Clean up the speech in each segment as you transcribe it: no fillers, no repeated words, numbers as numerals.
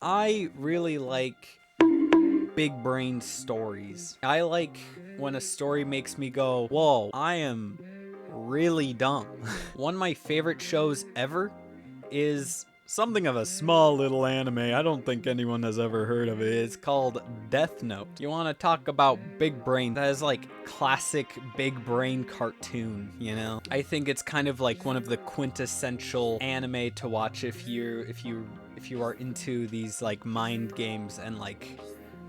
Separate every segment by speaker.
Speaker 1: I really like big brain stories. I like when a story makes me go, whoa, I am really dumb. One of my favorite shows ever is something of a small little anime. I don't think anyone has ever heard of it. It's called Death Note. You want to talk about big brain? That is like classic big brain cartoon, you know? I think it's kind of like one of the quintessential anime to watch if you are into these like mind games and like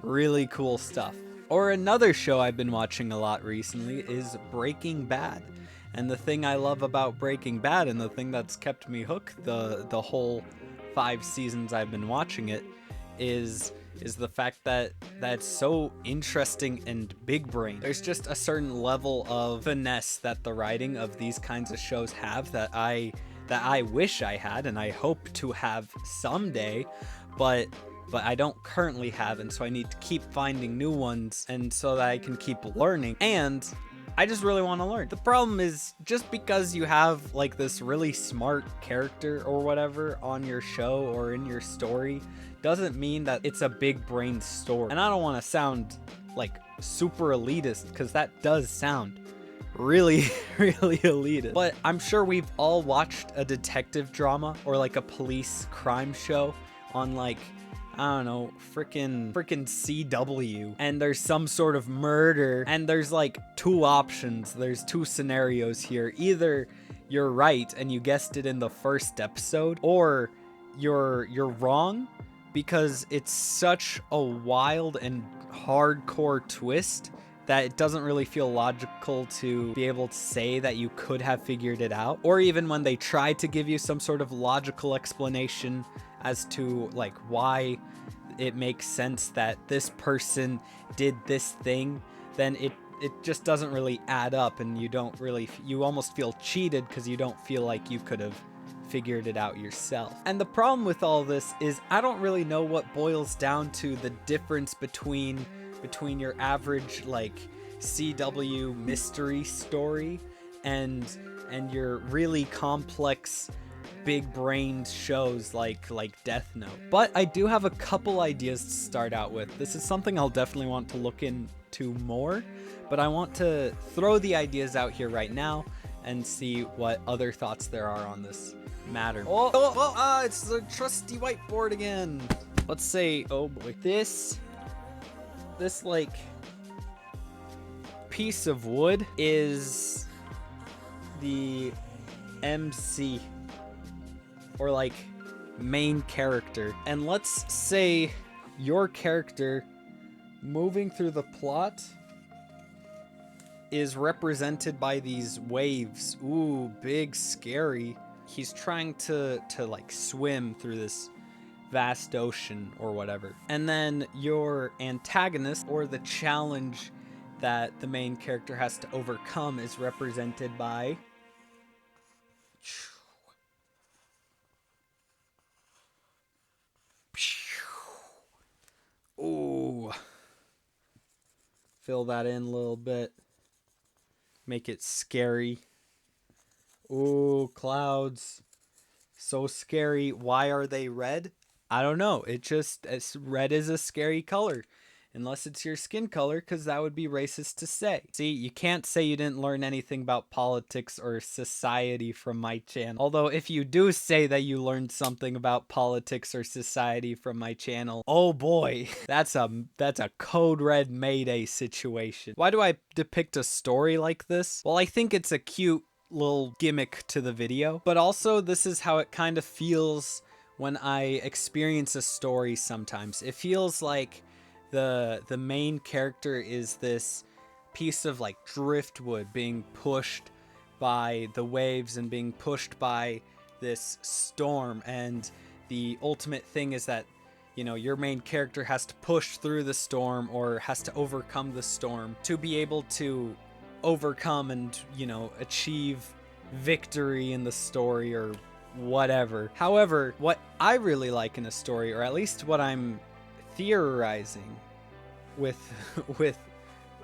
Speaker 1: really cool stuff. Or another show I've been watching a lot recently is Breaking Bad. And the thing I love about Breaking Bad, and the thing that's kept me hooked the whole 5 seasons I've been watching it, is the fact that that's so interesting and big brain. There's just a certain level of finesse that the writing of these kinds of shows have that I wish I had and I hope to have someday, but I don't currently have, and so I need to keep finding new ones and so that I can keep learning. And I just really want to learn. The problem is, just because you have like this really smart character or whatever on your show or in your story doesn't mean that it's a big brain story. And I don't want to sound like super elitist, because that does sound really really elitist, but I'm sure we've all watched a detective drama or like a police crime show on like, I don't know, freaking CW, and there's some sort of murder, and there's like two options. There's two scenarios here. Either you're right and you guessed it in the first episode, or you're wrong, because it's such a wild and hardcore twist that it doesn't really feel logical to be able to say that you could have figured it out. Or even when they try to give you some sort of logical explanation as to like why it makes sense that this person did this thing, then it just doesn't really add up, and you almost feel cheated because you don't feel like you could have figured it out yourself. And the problem with all this is I don't really know what boils down to the difference between your average like CW mystery story and your really complex big brained shows like Death Note. But I do have a couple ideas to start out with. This is something I'll definitely want to look into more, but I want to throw the ideas out here right now and see what other thoughts there are on this matter. It's the trusty whiteboard again. Let's say, oh boy, this like piece of wood is the MC, or like main character. And let's say your character moving through the plot is represented by these waves. Ooh, big, scary. He's trying to like swim through this vast ocean or whatever. And then your antagonist, or the challenge that the main character has to overcome, is represented by ooh, fill that in a little bit, make it scary. Ooh, clouds, so scary. Why are they red? I don't know. Red is a scary color. Unless it's your skin color, because that would be racist to say. See, you can't say you didn't learn anything about politics or society from my channel. Although, if you do say that you learned something about politics or society from my channel, oh boy, that's a code red Mayday situation. Why do I depict a story like this? Well, I think it's a cute little gimmick to the video, but also this is how it kind of feels when I experience a story sometimes. It feels like the main character is this piece of like driftwood being pushed by the waves and being pushed by this storm, and the ultimate thing is that, you know, your main character has to push through the storm, or has to overcome the storm to be able to overcome and, you know, achieve victory in the story or whatever. However, what I really like in a story, or at least what I'm theorizing with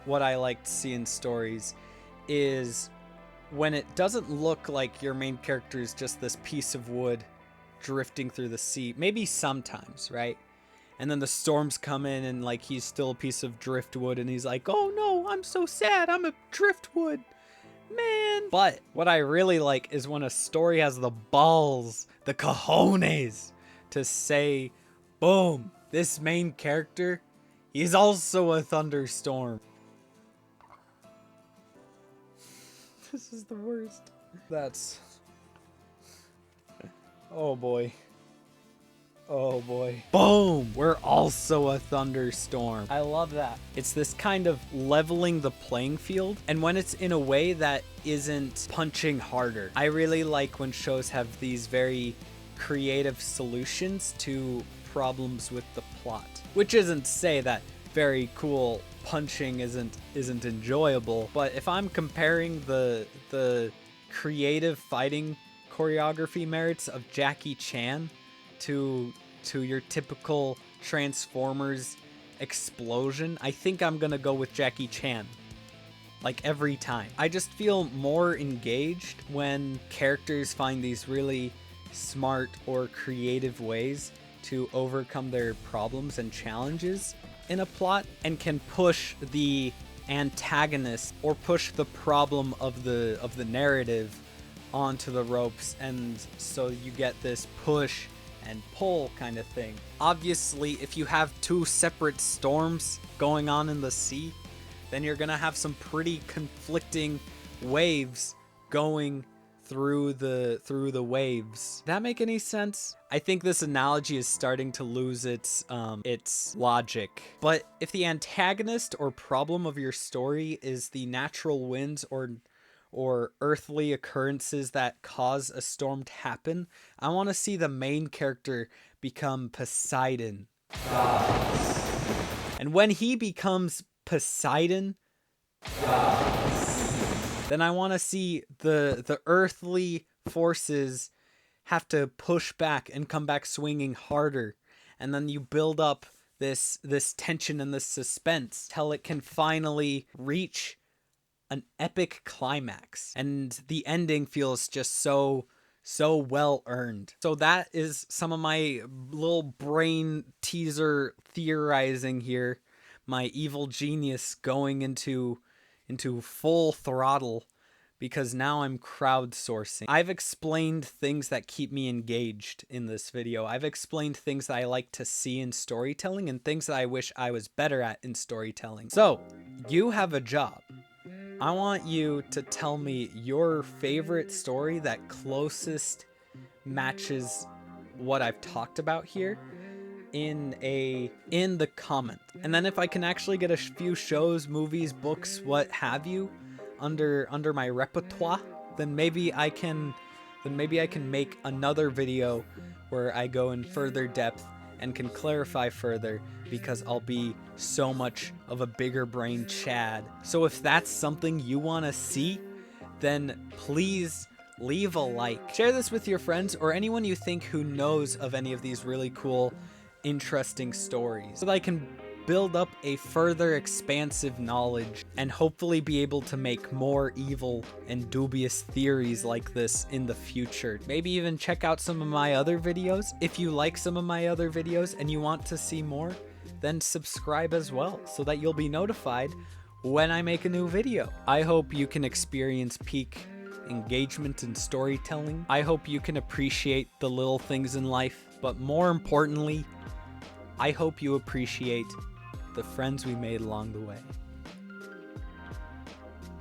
Speaker 1: what I like to see in stories, is when it doesn't look like your main character is just this piece of wood drifting through the sea. Maybe sometimes, right? And then the storms come in and like he's still a piece of driftwood and he's like, oh no, I'm so sad, I'm a driftwood, man. But what I really like is when a story has the balls, the cojones, to say, boom, this main character, he's also a thunderstorm. This is the worst. That's... oh boy. Oh boy. Boom! We're also a thunderstorm. I love that. It's this kind of leveling the playing field, and when it's in a way that isn't punching harder. I really like when shows have these very creative solutions to problems with the plot. Which isn't to say that very cool punching isn't enjoyable, but if I'm comparing the creative fighting choreography merits of Jackie Chan to your typical Transformers explosion, I think I'm gonna go with Jackie Chan. Like every time. I just feel more engaged when characters find these really smart or creative ways to overcome their problems and challenges in a plot and can push the antagonist or push the problem of the narrative onto the ropes, and so you get this push and pull kind of thing. Obviously, if you have two separate storms going on in the sea, then you're gonna have some pretty conflicting waves going through the waves. That make any sense? I think this analogy is starting to lose its logic. But if the antagonist or problem of your story is the natural winds or earthly occurrences that cause a storm to happen, I want to see the main character become Poseidon. And when he becomes Poseidon, then I want to see the earthly forces have to push back and come back swinging harder. And then you build up this tension and this suspense till it can finally reach an epic climax. And the ending feels just so well earned. So that is some of my little brain teaser theorizing here. My evil genius going into full throttle, because now I'm crowdsourcing. I've explained things that keep me engaged in this video. I've explained things that I like to see in storytelling and things that I wish I was better at in storytelling. So, you have a job. I want you to tell me your favorite story that closest matches what I've talked about here in the comment. And then if I can actually get a few shows, movies, books, what have you under my repertoire, then maybe I can make another video where I go in further depth and can clarify further, because I'll be so much of a bigger brain Chad. So if that's something you want to see, then please leave a like. Share this with your friends or anyone you think who knows of any of these really cool, interesting stories, so that I can build up a further expansive knowledge and hopefully be able to make more evil and dubious theories like this in the future. Maybe even check out some of my other videos. If you like some of my other videos and you want to see more, then subscribe as well, so that you'll be notified when I make a new video. I hope you can experience peak engagement in storytelling. I hope you can appreciate the little things in life, but more importantly, I hope you appreciate the friends we made along the way.